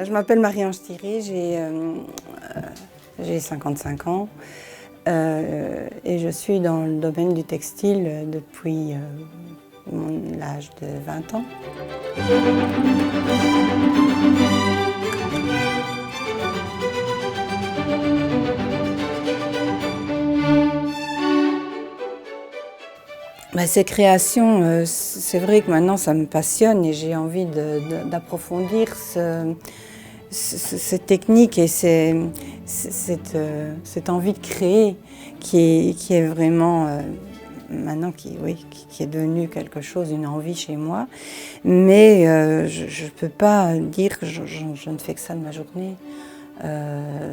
Je m'appelle Marie-Ange Thierry, j'ai 55 ans et je suis dans le domaine du textile depuis l'âge de 20 ans. Ces créations, c'est vrai que maintenant ça me passionne et j'ai envie d'approfondir cette technique et cette envie de créer qui est vraiment maintenant qui est devenu quelque chose, une envie chez moi. Mais je ne peux pas dire que je ne fais que ça de ma journée.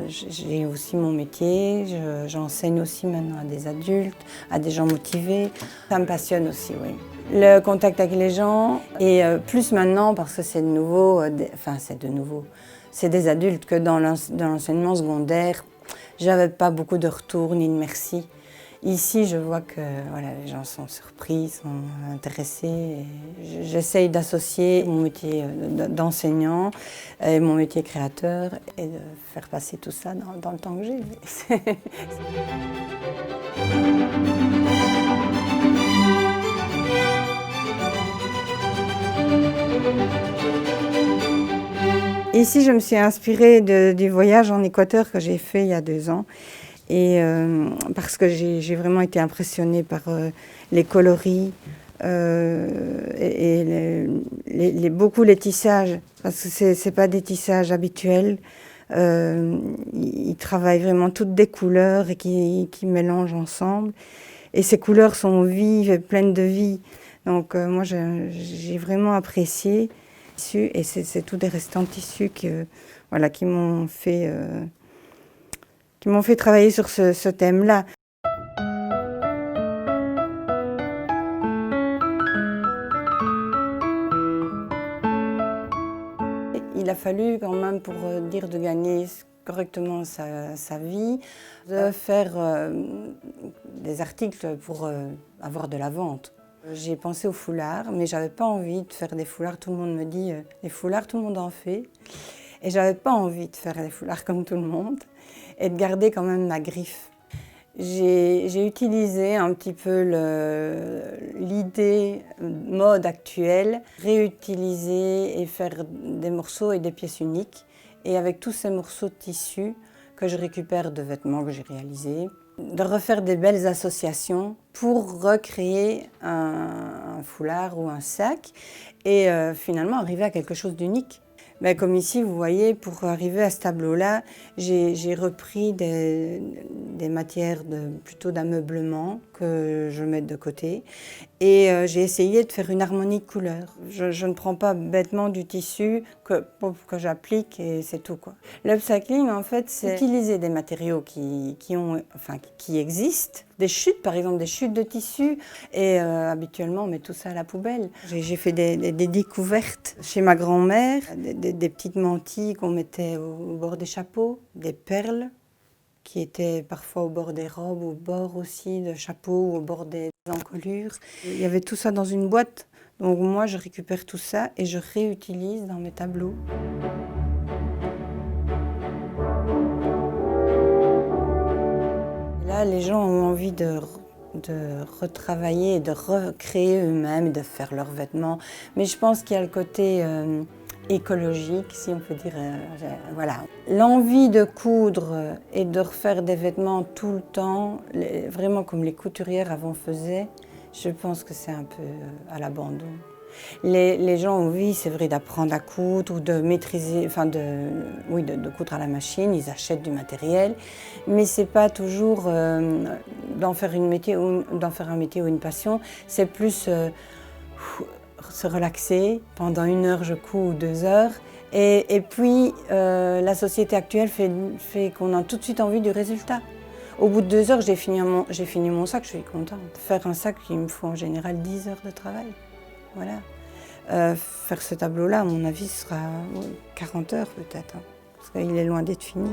J'ai aussi mon métier, j'enseigne aussi maintenant à des adultes, à des gens motivés. Ça me passionne aussi, oui. Le contact avec les gens, et plus maintenant parce que c'est de nouveau, c'est des adultes que dans l'enseignement secondaire, j'avais pas beaucoup de retours ni de merci. Ici, je vois que voilà, les gens sont surpris, sont intéressés. J'essaye d'associer mon métier d'enseignant et mon métier créateur et de faire passer tout ça dans le temps que j'ai. Ici, je me suis inspirée du voyage en Équateur que j'ai fait il y a 2 ans. Et parce que j'ai vraiment été impressionnée par les coloris et beaucoup les tissages, parce que c'est pas des tissages habituels. Ils travaillent vraiment toutes des couleurs et qui mélangent ensemble. Et ces couleurs sont vives et pleines de vie. Donc moi, j'ai vraiment apprécié. Et c'est tous des restants de tissus qui m'ont fait travailler sur ce thème-là. Il a fallu quand même, pour dire de gagner correctement sa vie, de faire des articles pour avoir de la vente. J'ai pensé aux foulards, mais j'avais pas envie de faire des foulards. Tout le monde me dit les foulards, tout le monde en fait. Et j'avais pas envie de faire des foulards comme tout le monde et de garder quand même ma griffe. J'ai utilisé un petit peu l'idée mode actuelle, réutiliser et faire des morceaux et des pièces uniques. Et avec tous ces morceaux de tissu que je récupère de vêtements que j'ai réalisés, de refaire des belles associations pour recréer un foulard ou un sac et finalement arriver à quelque chose d'unique. Mais comme ici, vous voyez, pour arriver à ce tableau-là, j'ai repris des matières plutôt d'ameublement que je mets de côté. Et j'ai essayé de faire une harmonie de couleurs. Je ne prends pas bêtement du tissu que j'applique et c'est tout, quoi. L'upcycling, en fait, c'est utiliser des matériaux qui existent. Des chutes, par exemple, des chutes de tissu. Et habituellement, on met tout ça à la poubelle. J'ai fait des découvertes chez ma grand-mère, des petites mantilles qu'on mettait au bord des chapeaux, des perles qui étaient parfois au bord des robes, au bord aussi de chapeaux, au bord des encolures. Il y avait tout ça dans une boîte. Donc moi, je récupère tout ça et je réutilise dans mes tableaux. Là, les gens ont envie de retravailler et de recréer eux-mêmes, de faire leurs vêtements. Mais je pense qu'il y a le côté écologique, si on peut dire. Voilà. L'envie de coudre et de refaire des vêtements tout le temps, vraiment comme les couturières avant faisaient, je pense que c'est un peu à l'abandon. Les gens ont envie, c'est vrai, d'apprendre à coudre ou de maîtriser, de coudre à la machine. Ils achètent du matériel, mais c'est pas toujours d'en faire un métier ou une passion. C'est plus se relaxer. Pendant 1 heure, je couds ou 2 heures. Et puis, la société actuelle fait qu'on a tout de suite envie du résultat. Au bout de 2 heures, j'ai fini mon sac, je suis contente. Faire un sac, il me faut en général 10 heures de travail. Voilà. Faire ce tableau-là, à mon avis, ce sera 40 heures peut-être, parce qu'il est loin d'être fini.